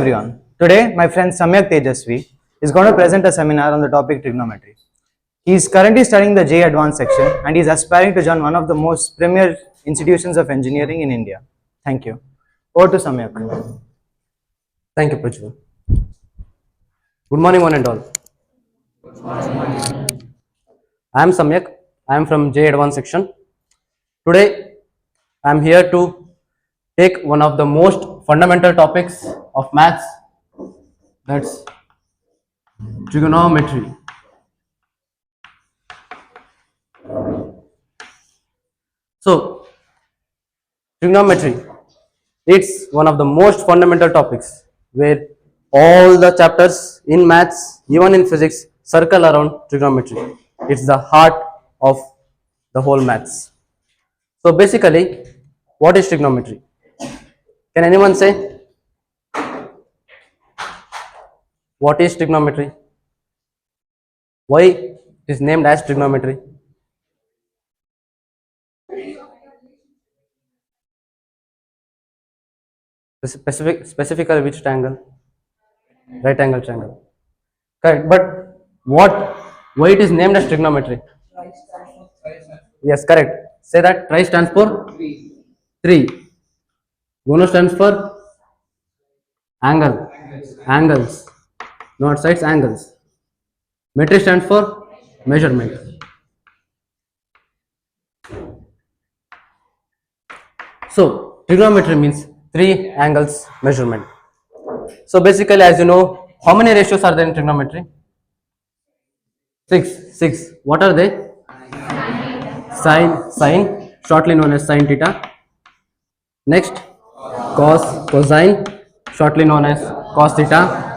Everyone. Today, my friend Samyak Tesjaswi is going to present a seminar on the topic trigonometry. He is currently studying the J Advanced section and he is aspiring to join one of the most premier institutions of engineering in India. Thank you. Over to Samyak. Thank you, Prajwal. Good morning, one and all. I am Samyak. I am from J Advanced section. Today, I am here to take one of the most fundamental topics of maths, that's trigonometry. So, trigonometry, it's one of the most fundamental topics where all the chapters in maths, even in physics, circle around trigonometry. It's the heart of the whole maths. So basically, what is trigonometry? Can anyone say what is trigonometry? Why it is named as trigonometry? Specifically which triangle? Right angle triangle. Correct. But what? Why it is named as trigonometry? Yes, correct. Say that. Tri stands for three. Gono stands for angle. Angles. Not sides, angles. Metry stands for measurement. So trigonometry means three angles measurement. So basically, as you know, how many ratios are there in trigonometry? Six. What are they? Sine, shortly known as sine theta. Next, cosine, shortly known as cos theta.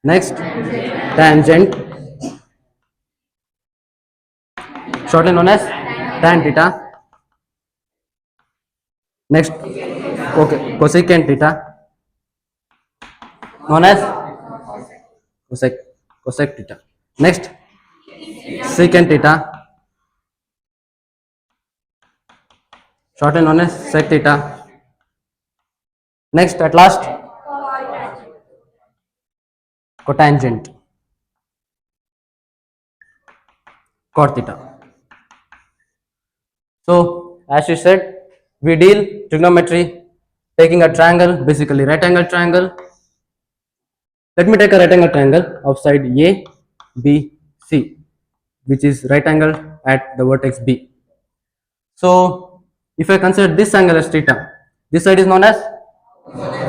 Next, tangent, shortly known as tan theta. Next, cosecant theta, known as cosec theta. Next, secant theta, shortly known as sec theta. Next, at last, cotangent, cot theta. So, as you said, we deal trigonometry taking a triangle, basically right angle triangle. Let me take a right angle triangle of side A, B, C, which is right angle at the vertex B. So, if I consider this angle as theta, this side is known as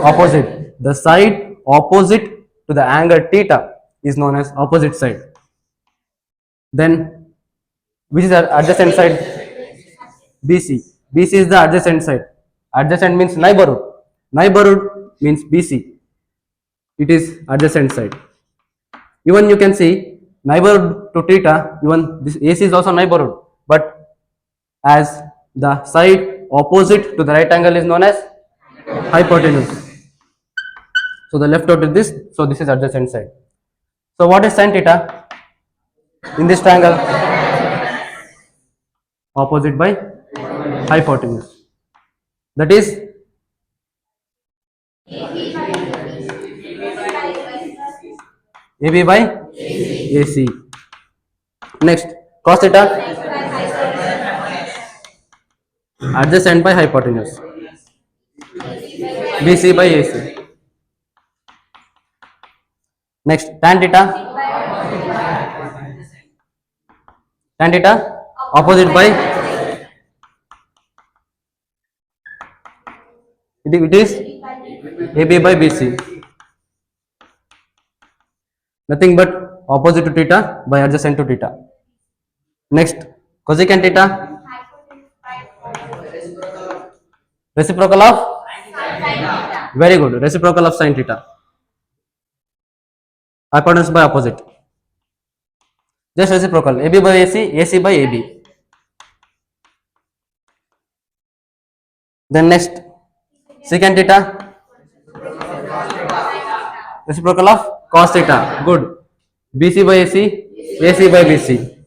opposite. The side opposite to the angle theta is known as opposite side. Then, which is the adjacent side? BC. BC is the adjacent side. Adjacent means neighborhood. Neighborhood means BC. It is adjacent side. Even you can see neighborhood to theta, even this AC is also neighborhood. But as the side opposite to the right angle is known as hypotenuse. So the left out is this, so this is adjacent side. So what is sin theta in this triangle? Opposite by hypotenuse. That is AB by AC. Next, cos theta adjacent by hypotenuse. BC by AC. Next, tan theta opposite by it is AB by BC. Nothing but opposite to theta by adjacent to theta. Next, cosecant theta reciprocal of very good reciprocal of sin theta. Hypotenuse by opposite. Just reciprocal. AB by AC, AC by AB. Then next, secant theta reciprocal of cos theta. Good. BC by AC, AC by BC.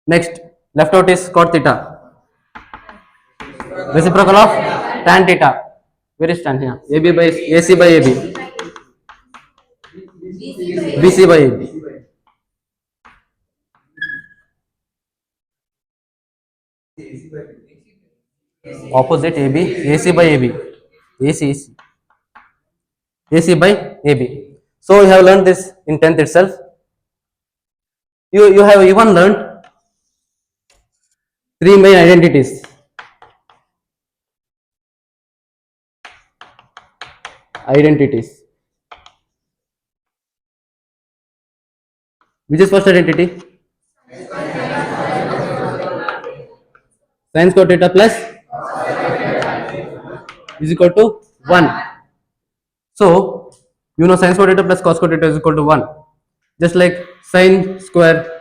Next, left out is cot theta. Reciprocal of tan theta. Where is tan here? AB by AC by AB. BC by AB. Opposite AB, AC by AB. AC, AC. AC by AB. So you have learned this in 10th itself. You have even learned three main identities. Identities. Which is first identity? Sin square theta plus is equal to 1. So you know sin square theta plus cos square theta is equal to 1. Just like sin square.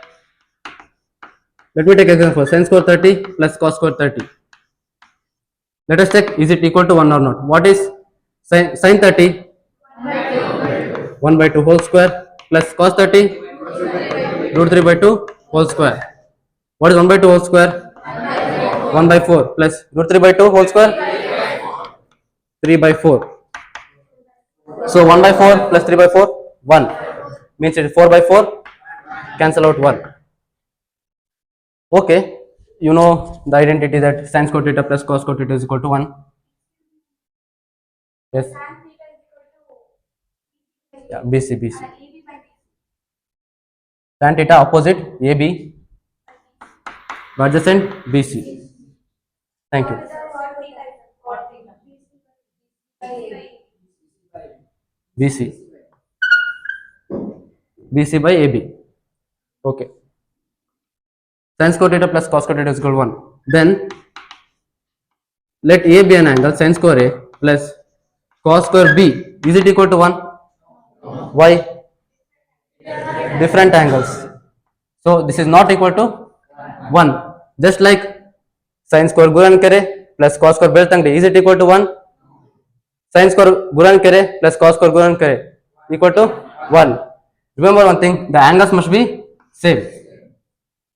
Let me take example. Sin square 30 plus cos square 30. Let us check, is it equal to 1 or not. What is sin 30? 1 by 2 whole square plus cos 30 root 3 by 2 whole square. What is 1 by 2 whole square? 1 by 4 plus root 3 by 2 whole square 3 by 4. So 1 by 4 plus 3 by 4 1 means it is 4 by 4, cancel out 1. Okay, you know the identity that sin square theta plus cos square theta is equal to 1. Yes. Yeah, BC. Tan theta opposite AB, adjacent BC. Thank you. BC. BC by AB. Okay. Sin square theta plus cos square theta is equal to 1. Then let A be an angle, sin square A plus cos square B. Is it equal to 1? Why? Different angles. So this is not equal to 1. Just like sin square गुणन करे plus cos square बेलतंगड़ी, is it equal to 1? Sin square गुणन करे plus cos square गुणन करे equal to 1. Remember one thing, the angles must be same.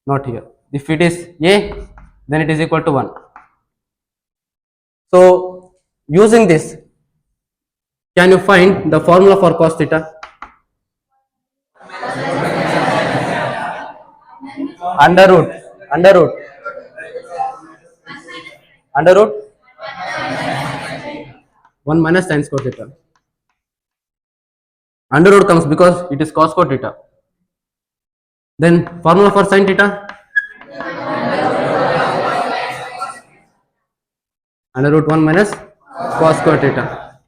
Not here. If it is A, then it is equal to 1. So using this, can you find the formula for cos theta? Under root 1 minus sin square theta. Under root comes because it is cos square theta. Then formula for sin theta? Under root 1 minus cos square theta.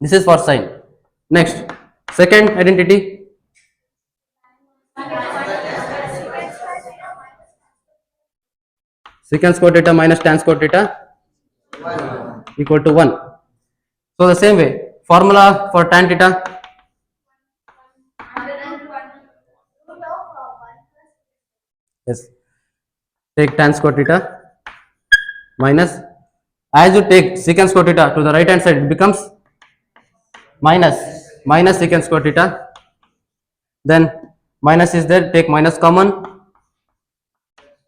This is for sin. Next, second identity. Secant square theta minus tan square theta equal to 1. So the same way, formula for tan theta. Yes. Take tan square theta minus, as you take secant square theta to the right hand side, it becomes minus secant square theta. Then minus is there, take minus common,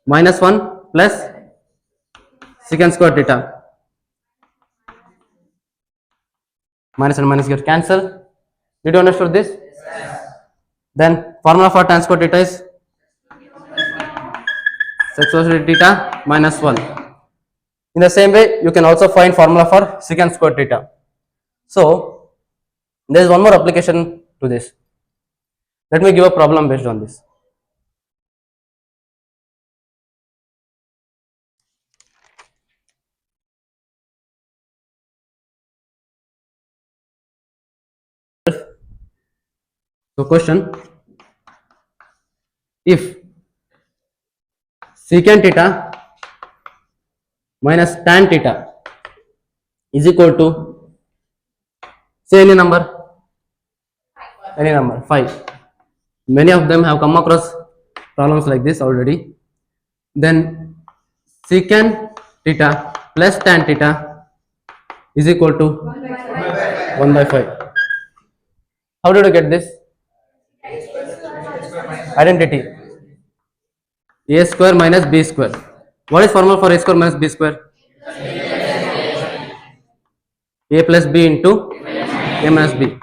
minus 1 plus secant square theta. Minus and minus get cancelled. Did you understand this? Then formula for tan square theta is sec square theta minus 1. In the same way, you can also find formula for secant square theta. So there is one more application to this. Let me give a problem based on this. So question, if secant theta minus tan theta is equal to, say any number 5. Many of them have come across problems like this already. Then secant theta plus tan theta is equal to 1 by 5. How did you get this? Identity. A square minus B square. What is formula for A square minus B square? A plus B into A minus B.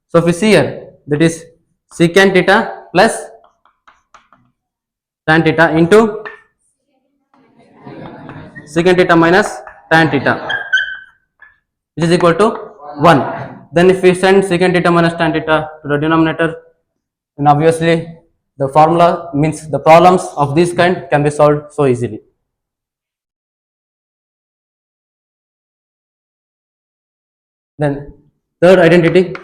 So if we see here, that is secant theta plus tan theta into secant theta minus tan theta, which is equal to 1. Then if we send secant theta minus tan theta to the denominator, then obviously the formula means the problems of this kind can be solved so easily. Then third identity,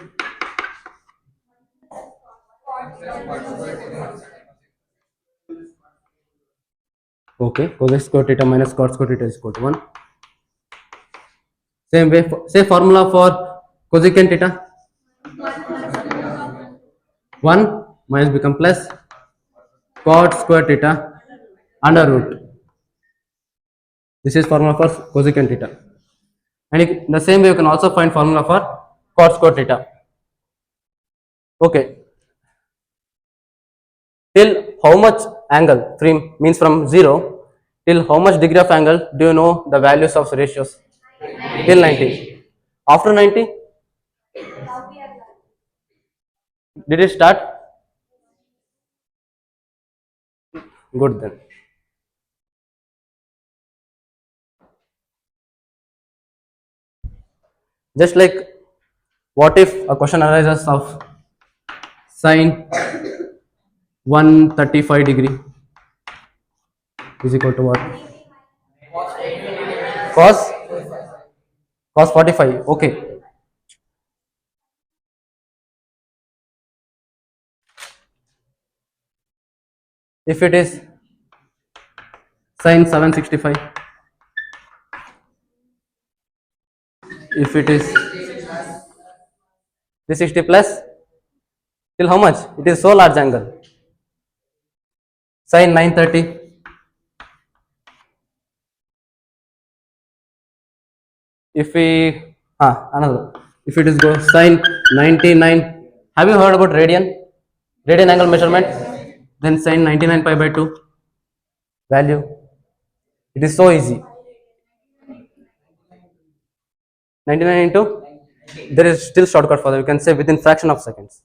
okay, cosec square theta minus cot square theta is equal to 1. Same way, say formula for cosecant theta, 1 minus become plus cot square theta under root. This is formula for cosecant theta. And in the same way, you can also find formula for cot square theta. Okay. Till how much angle means from 0 till how much degree of angle do you know the values of ratios? Till 90. After 90, did it start? Good then. Just like, what if a question arises of sine 135 degree is equal to what? Cos 45. Okay. If it is sine 765, if it is 360 plus, till how much? It is so large angle. Sine 930. If we another, if it is go sine 99, have you heard about radian angle measurement? Then sine 99 pi by 2 value, it is so easy. 99 into, there is still shortcut for that, you can say within fraction of seconds.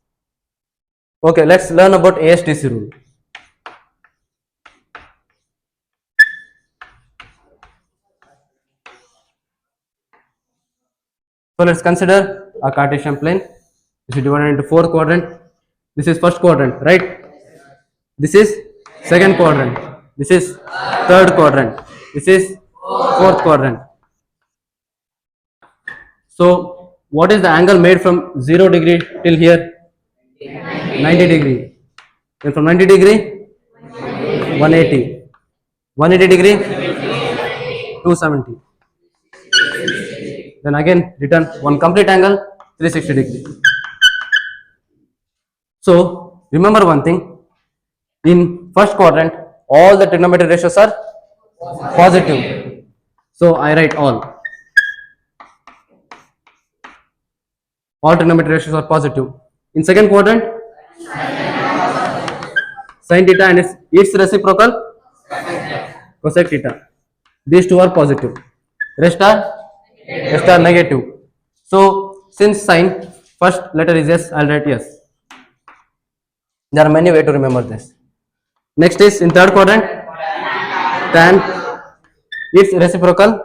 Okay, let's learn about ASTC rule. So let's consider a Cartesian plane. This is divided into 4 quadrant. This is first quadrant, right? This is second quadrant. This is third quadrant. This is fourth quadrant. So what is the angle made from 0 degree till here? 90 degree. Then from 90 degree, 180. 180 degree, 270. Then again return one complete angle, 360 degree. So remember one thing, in first quadrant all the trigonometric ratios are positive. So I write all trigonometric ratios are positive. In second quadrant, sin theta and its reciprocal cosec theta, these two are positive, rest are negative. So since sin first letter is yes, I'll write yes. There are many ways to remember this. Next is in third quadrant, tan its reciprocal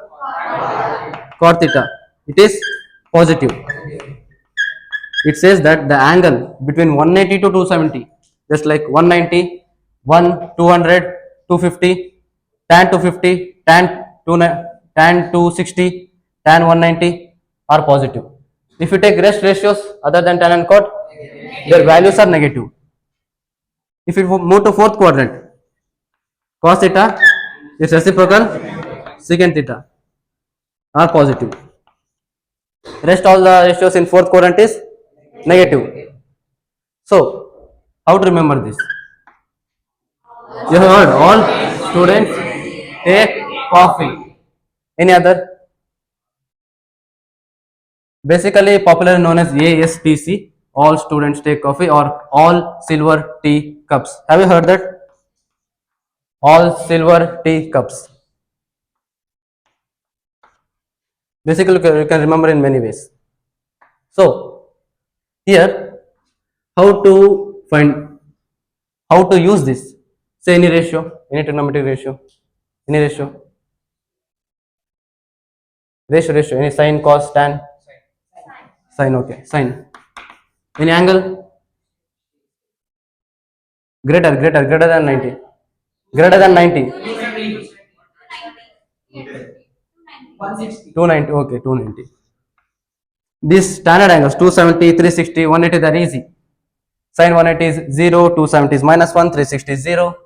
cot theta, it is positive. It says that the angle between 180 to 270, just like 190, 200, 250, tan 250, tan 260, tan 190 are positive. If you take rest ratios other than tan and cot, their values are negative. If you move to fourth quadrant, cos theta is reciprocal secant theta are positive. Rest all the ratios in fourth quadrant is negative. So how to remember this? You heard all students take coffee. Any other? Basically popularly known as ASTC, all students take coffee, or all silver tea cups. Have you heard that? All silver tea cups. Basically, you can remember in many ways. So here, how to find, how to use this? Say any ratio, any trigonometric ratio, any ratio, any sine, cos, tan, sine, okay, sine. Any angle, greater than 90, greater than 90, 290, okay, 290. These standard angles 270, 360, 180, they are easy. Sine 180 is 0, 270 is -1, 360 is 0.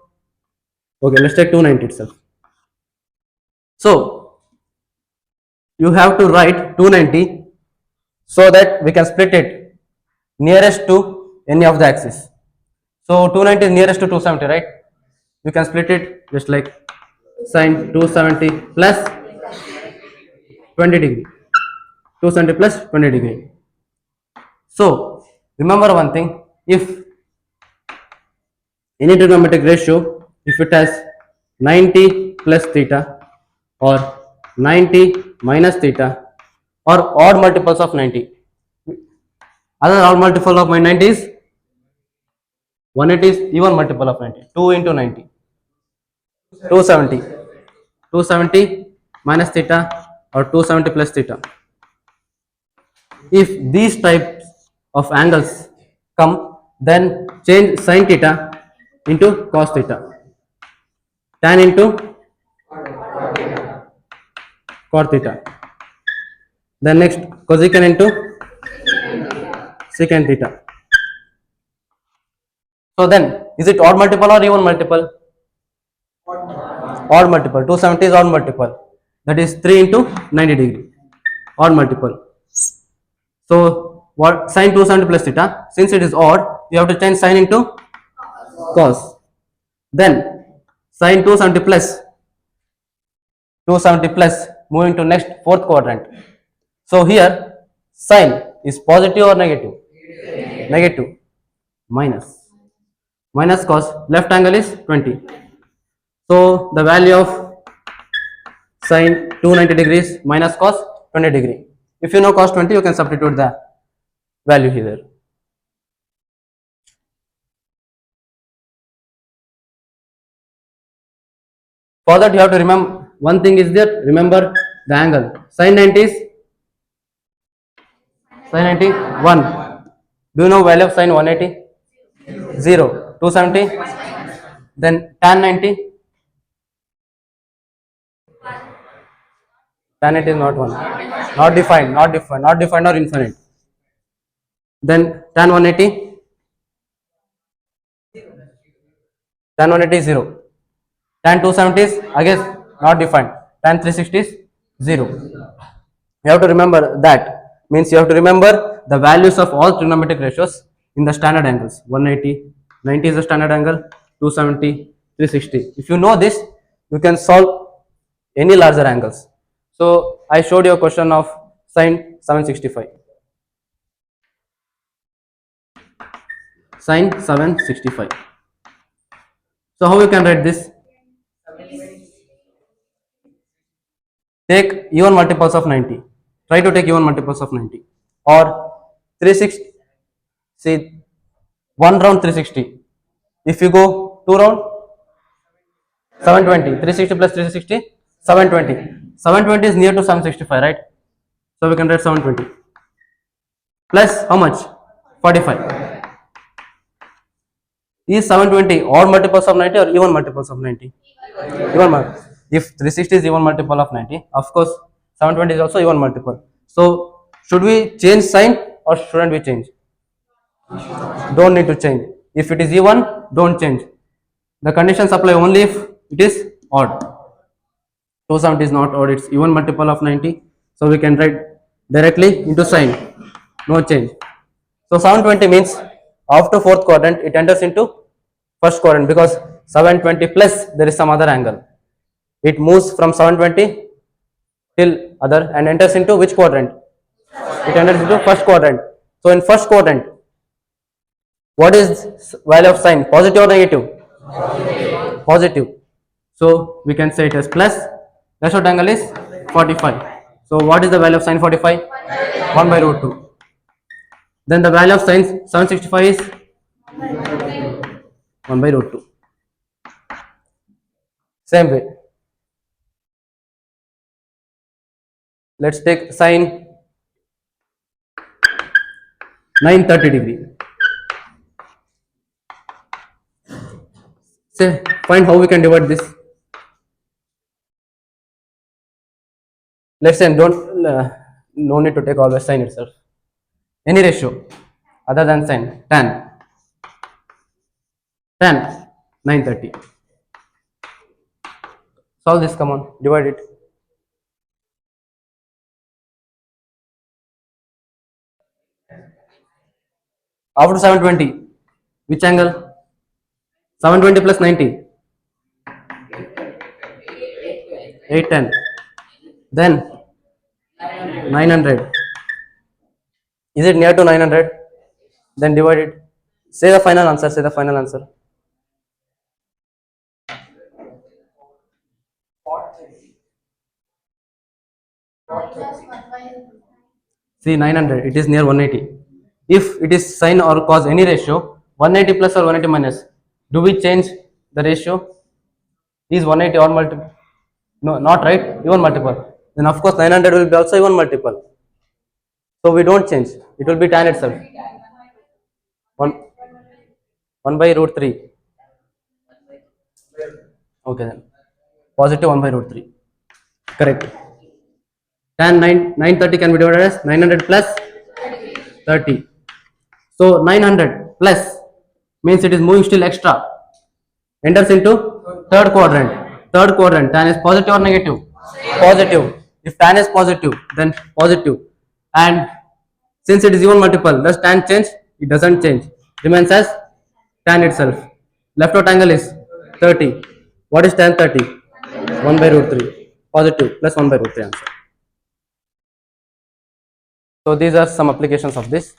Okay, let's take 290 itself. So you have to write 290 so that we can split it nearest to any of the axis. So 290 is nearest to 270, right? You can split it just like sine 270 plus 20 degree. 270 plus 20 degree. So remember one thing, if any trigonometric ratio, if it has 90 plus theta or 90 minus theta or odd multiples of 90, other odd multiple of my 90 is 180 is even multiple of 90, 2 into 90, 270, 270 minus theta or 270 plus theta. If these types of angles come, then change sin theta into cos theta, tan into cot theta, then next cosecant into secant theta. So then is it odd multiple or even multiple? Odd multiple. 270 is odd multiple, that is 3 into 90 degree, odd multiple. So what, sin 270 plus theta, since it is odd, you have to change sin into cos. Then sin 270 plus moving to next fourth quadrant. So here sin is positive or negative? Negative. Minus cos, left angle is 20. So the value of sin 290 degrees minus cos 20 degree. If you know cos 20, you can substitute the value here. For that you have to remember one thing is that remember the angle. Sin 90 is sin 90 1. Do you know value of sin 180? 0. 270. Then tan 90. Tan 90 is not 1. Not defined or infinite. Then tan 180. Tan 180 is 0. Tan 270 is again not defined. Tan 360 is 0. You have to remember that. Means you have to remember the values of all trigonometric ratios in the standard angles. 180, 90 is the standard angle, 270, 360. If you know this, you can solve any larger angles. So I showed you a question of sin 765. Sin 765. So how you can write this? Take even multiples of 90. Try to take even multiples of 90. Or 360. See, 1 round 360. If you go 2 round, 720. 360 plus 360, 720. 720 is near to 765, right? So we can write 720. Plus how much? 45. Is 720 odd multiples of 90 or even multiples of 90? Even. If 360 is even multiple of 90, of course 720 is also even multiple. So should we change sign or shouldn't we change? Don't need to change. If it is even, don't change. The conditions apply only if it is odd. 270 is not odd, it's even multiple of 90. So we can write directly into sign. No change. So 720 means after fourth quadrant it enters into first quadrant because 720 plus there is some other angle. It moves from 720 till other and enters into which quadrant? It enters into first quadrant. So in first quadrant, what is value of sign? Positive or negative? Positive. So we can say it as plus. That's what angle is 45. So what is the value of sin 45? 1 by root 2. Then the value of sin 765 is 1 by root 2. Same way. Let's take sin 930 degree. Say, find how we can divide this. Let's say no need to take always sin itself. Any ratio other than sin, tan 930. Solve this, come on, divide it. After 720, which angle? 720 plus 90, 810. Then 900. Is it near to 900? Then divide it. Say the final answer. Say the final answer. See 900. It is near 180. If it is sine or cos any ratio, 180 plus or 180 minus, do we change the ratio? Is 180 or multiple? No, not right. Even multiple. Then of course 900 will be also even multiple. So we don't change. It will be tan itself. 1 by root 3. Okay then. Positive 1 by root 3. Correct. Tan 930 can be divided as 900 plus 30. So 900 plus means it is moving still extra. Enters into third quadrant. Third quadrant. Tan is positive or negative? Positive. If tan is positive, then positive. And since it is even multiple, does tan change? It doesn't change. Remains as tan itself. Left out angle is 30. What is tan 30? 1 by root 3. Positive plus 1 by root 3 answer. So these are some applications of this.